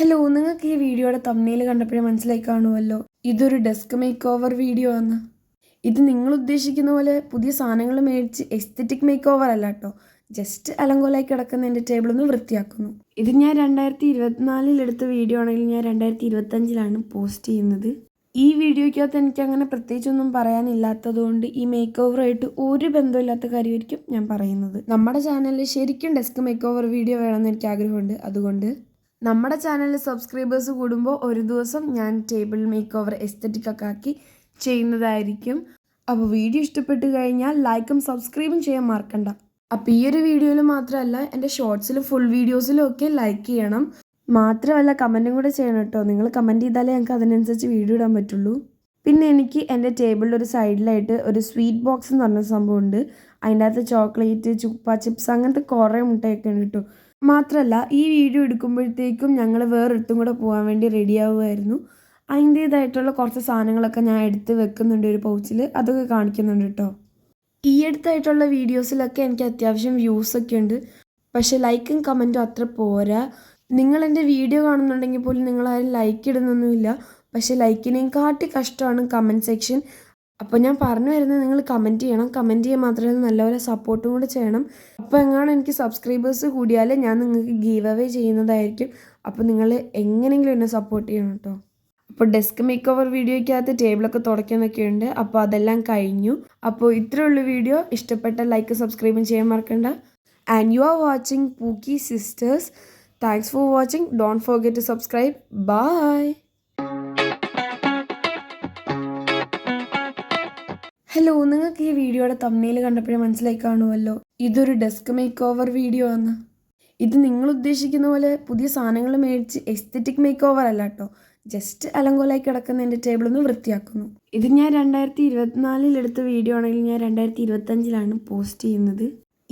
Hello, നിങ്ങൾക്ക് ഈ വീഡിയോയുടെ തമ്മിൽ കണ്ടപ്പോഴേ മനസ്സിലായി കാണുമല്ലോ, ഇതൊരു ഡെസ്ക് മേക്ക് ഓവർ വീഡിയോ ആണ്. ഇത് നിങ്ങൾ ഉദ്ദേശിക്കുന്ന പോലെ പുതിയ സാധനങ്ങൾ മേടിച്ച് എസ്തെറ്റിക് മേക്ക് ഓവർ അല്ല കേട്ടോ. ജസ്റ്റ് അലങ്കോലായി കിടക്കുന്ന എൻ്റെ ടേബിളൊന്ന് വൃത്തിയാക്കുന്നു. ഇത് ഞാൻ 2024 എടുത്ത വീഡിയോ ആണെങ്കിൽ ഞാൻ 2025 പോസ്റ്റ് ചെയ്യുന്നത്. ഈ വീഡിയോയ്ക്കകത്ത് എനിക്ക് അങ്ങനെ പ്രത്യേകിച്ചൊന്നും പറയാനില്ലാത്തതുകൊണ്ട് ഈ മേക്ക് ഓവറായിട്ട് ഒരു ബന്ധമില്ലാത്ത കാര്യമായിരിക്കും ഞാൻ പറയുന്നത്. നമ്മുടെ ചാനലിൽ ശരിക്കും ഡെസ്ക് മേക്ക് ഓവർ വീഡിയോ വേണമെന്ന് എനിക്ക് ആഗ്രഹമുണ്ട്. അതുകൊണ്ട് നമ്മുടെ ചാനലിൽ സബ്സ്ക്രൈബേഴ്സ് കൂടുമ്പോൾ ഒരു ദിവസം ഞാൻ ടേബിൾ മേക്ക് ഓവർ എസ്തെറ്റിക് ഒക്കെ ആക്കി ചെയ്യുന്നതായിരിക്കും. അപ്പോൾ വീഡിയോ ഇഷ്ടപ്പെട്ട് കഴിഞ്ഞാൽ ലൈക്കും സബ്സ്ക്രൈബും ചെയ്യാൻ മറക്കണ്ട. അപ്പോൾ ഈ ഒരു വീഡിയോയിൽ മാത്രമല്ല, എൻ്റെ ഷോർട്സിലും ഫുൾ വീഡിയോസിലും ഒക്കെ ലൈക്ക് ചെയ്യണം. മാത്രമല്ല കമൻറ്റും കൂടെ ചെയ്യണം കേട്ടോ. നിങ്ങൾ കമൻറ്റ് ചെയ്താലേ ഞങ്ങൾക്ക് അതിനനുസരിച്ച് വീഡിയോ ഇടാൻ പറ്റുള്ളൂ. പിന്നെ എനിക്ക് എൻ്റെ ടേബിളിൽ ഒരു സൈഡിലായിട്ട് ഒരു സ്വീറ്റ് ബോക്സ് എന്ന് പറഞ്ഞ സംഭവമുണ്ട്. അതിൻ്റെ അകത്ത് ചോക്ലേറ്റ്, ചുപ്പ ചിപ്സ് അങ്ങനത്തെ കുറേ മുട്ടയൊക്കെ ഉണ്ട് കേട്ടോ. മാത്രമല്ല ഈ വീഡിയോ എടുക്കുമ്പോഴത്തേക്കും ഞങ്ങൾ വേറൊരിടത്തും കൂടെ പോകാൻ വേണ്ടി റെഡി ആവുമായിരുന്നു. അതിൻ്റേതായിട്ടുള്ള കുറച്ച് സാധനങ്ങളൊക്കെ ഞാൻ എടുത്ത് വെക്കുന്നുണ്ട് ഒരു പൗച്ചിൽ. അതൊക്കെ കാണിക്കുന്നുണ്ട് കേട്ടോ. ഈ അടുത്തായിട്ടുള്ള വീഡിയോസിലൊക്കെ എനിക്ക് അത്യാവശ്യം വ്യൂസൊക്കെ ഉണ്ട്. പക്ഷേ ലൈക്കും കമൻറ്റും അത്ര പോരാ. നിങ്ങൾ എൻ്റെ വീഡിയോ കാണുന്നുണ്ടെങ്കിൽ പോലും നിങ്ങളാരും ലൈക്ക് ഇടുന്നൊന്നുമില്ല. പക്ഷേ ലൈക്കിനേയും കാട്ടി കഷ്ടമാണ് കമൻറ്റ് സെക്ഷൻ. അപ്പോൾ ഞാൻ പറഞ്ഞു വരുന്നത്, നിങ്ങൾ കമൻറ്റ് ചെയ്യണം. കമൻറ്റ് ചെയ്യാൻ മാത്രമല്ല നല്ലപോലെ സപ്പോർട്ടും കൂടെ ചെയ്യണം. അപ്പോൾ എങ്ങാനും എനിക്ക് സബ്സ്ക്രൈബേഴ്സ് കൂടിയാൽ ഞാൻ നിങ്ങൾക്ക് ഗീവ് അവേ ചെയ്യുന്നതായിരിക്കും. അപ്പോൾ നിങ്ങൾ എങ്ങനെയെങ്കിലും എന്നെ സപ്പോർട്ട് ചെയ്യണം കേട്ടോ. അപ്പോൾ ഡെസ്ക് മേക്ക് ഓവർ വീഡിയോയ്ക്കകത്ത് ടേബിളൊക്കെ തുടയ്ക്കുന്നൊക്കെ ഉണ്ട്. അപ്പോൾ അതെല്ലാം കഴിഞ്ഞു. അപ്പോൾ ഇത്രയുള്ള വീഡിയോ. ഇഷ്ടപ്പെട്ട ലൈക്ക് സബ്സ്ക്രൈബും ചെയ്യാൻ മറക്കണ്ട. And you are watching pookie sisters. Thanks for watching. Don't forget to subscribe. Bye. Hello, നിങ്ങൾക്ക് ഈ വീഡിയോയുടെ തമ്മിൽ കണ്ടപ്പോഴേ മനസ്സിലായി കാണുമല്ലോ, ഇതൊരു ഡെസ്ക് മേക്ക് ഓവർ വീഡിയോ ആണ്. ഇത് നിങ്ങൾ ഉദ്ദേശിക്കുന്ന പോലെ പുതിയ സാധനങ്ങൾ മേടിച്ച് എസ്തെറ്റിക് മേക്ക് ഓവർ അല്ല കേട്ടോ. ജസ്റ്റ് അലങ്കോലായി കിടക്കുന്ന എൻ്റെ ടേബിളൊന്ന് വൃത്തിയാക്കുന്നു. ഇത് ഞാൻ 2024 എടുത്ത വീഡിയോ ആണെങ്കിൽ ഞാൻ 2025 പോസ്റ്റ് ചെയ്യുന്നത്.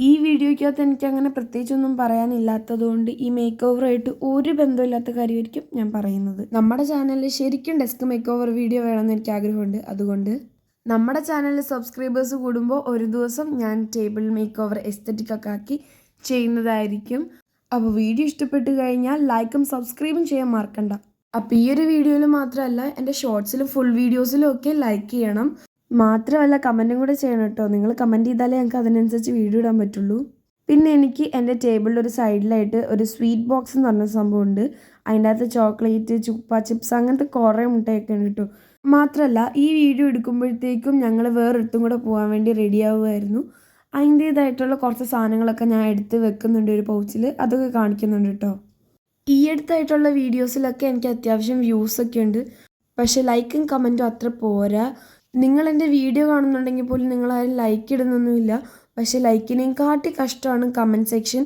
ഈ വീഡിയോയ്ക്കകത്ത് എനിക്ക് അങ്ങനെ പ്രത്യേകിച്ചൊന്നും പറയാനില്ലാത്തതുകൊണ്ട് ഈ മേക്ക് ഓവറായിട്ട് ഒരു ബന്ധമില്ലാത്ത കാര്യമായിരിക്കും ഞാൻ പറയുന്നത്. നമ്മുടെ ചാനലിൽ ശരിക്കും ഡെസ്ക് മേക്ക് ഓവർ വീഡിയോ വേണമെന്ന് എനിക്ക് ആഗ്രഹമുണ്ട്. അതുകൊണ്ട് നമ്മുടെ ചാനലിൽ സബ്സ്ക്രൈബേഴ്സ് കൂടുമ്പോൾ ഒരു ദിവസം ഞാൻ ടേബിൾ മേക്ക് ഓവർ എസ്തെറ്റിക് ഒക്കെ ആക്കി ചെയ്യുന്നതായിരിക്കും. അപ്പോൾ വീഡിയോ ഇഷ്ടപ്പെട്ട് കഴിഞ്ഞാൽ ലൈക്കും സബ്സ്ക്രൈബും ചെയ്യാൻ മറക്കണ്ട. അപ്പോൾ ഈ ഒരു വീഡിയോയിൽ മാത്രമല്ല, എൻ്റെ ഷോർട്സിലും ഫുൾ വീഡിയോസിലും ഒക്കെ ലൈക്ക് ചെയ്യണം. മാത്രമല്ല കമൻറ്റും കൂടെ ചെയ്യണം കേട്ടോ. നിങ്ങൾ കമൻറ്റ് ചെയ്താലേ ഞങ്ങൾക്ക് അതിനനുസരിച്ച് വീഡിയോ ഇടാൻ പറ്റുള്ളൂ. പിന്നെ എനിക്ക് എൻ്റെ ടേബിളിൽ ഒരു സൈഡിലായിട്ട് ഒരു സ്വീറ്റ് ബോക്സ് എന്ന് പറഞ്ഞ സംഭവമുണ്ട്. അതിൻ്റെ അകത്ത് ചോക്ലേറ്റ്, ചുപ്പ ചിപ്സ് അങ്ങനത്തെ കുറേ മുട്ടയൊക്കെ ഉണ്ട് കേട്ടോ. മാത്രമല്ല ഈ വീഡിയോ എടുക്കുമ്പോഴത്തേക്കും ഞങ്ങൾ വേറൊരിടത്തും കൂടെ പോകാൻ വേണ്ടി റെഡി ആവുമായിരുന്നു. അതിൻ്റേതായിട്ടുള്ള കുറച്ച് സാധനങ്ങളൊക്കെ ഞാൻ എടുത്ത് വെക്കുന്നുണ്ട് ഒരു പൗച്ചിൽ. അതൊക്കെ കാണിക്കുന്നുണ്ട് കേട്ടോ. ഈ അടുത്തായിട്ടുള്ള വീഡിയോസിലൊക്കെ എനിക്ക് അത്യാവശ്യം വ്യൂസൊക്കെ ഉണ്ട്. പക്ഷേ ലൈക്കും കമൻറ്റും അത്ര പോരാ. നിങ്ങൾ എൻ്റെ വീഡിയോ കാണുന്നുണ്ടെങ്കിൽ പോലും നിങ്ങളാരും ലൈക്ക് ഇടുന്നൊന്നുമില്ല. പക്ഷേ ലൈക്കിനേയും കാട്ടി കഷ്ടമാണ് കമൻറ്റ് സെക്ഷൻ.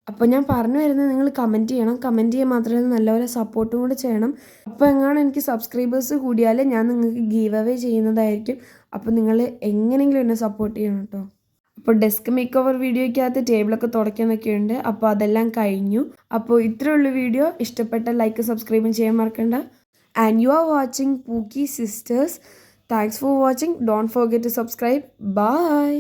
അപ്പോൾ ഞാൻ പറഞ്ഞു വരുന്നത്, നിങ്ങൾ കമൻറ്റ് ചെയ്യണം. കമൻറ്റ് ചെയ്യാൻ മാത്രമല്ല നല്ലപോലെ സപ്പോർട്ടും കൂടെ ചെയ്യണം. അപ്പോൾ എങ്ങാനും എനിക്ക് സബ്സ്ക്രൈബേഴ്സ് കൂടിയാൽ ഞാൻ നിങ്ങൾക്ക് ഗീവ് അവേ ചെയ്യുന്നതായിരിക്കും. അപ്പോൾ നിങ്ങൾ എങ്ങനെയെങ്കിലും എന്നെ സപ്പോർട്ട് ചെയ്യണം കേട്ടോ. അപ്പോൾ ഡെസ്ക് മേക്ക് ഓവർ വീഡിയോയ്ക്കകത്ത് ടേബിളൊക്കെ തുടയ്ക്കുന്നൊക്കെ ഉണ്ട്. അപ്പോൾ അതെല്ലാം കഴിഞ്ഞു. അപ്പോൾ ഇത്രയുള്ള വീഡിയോ. ഇഷ്ടപ്പെട്ട ലൈക്ക് സബ്സ്ക്രൈബും ചെയ്യാൻ മറക്കണ്ട. And you are watching pookie sisters. Thanks for watching. Don't forget to subscribe. By.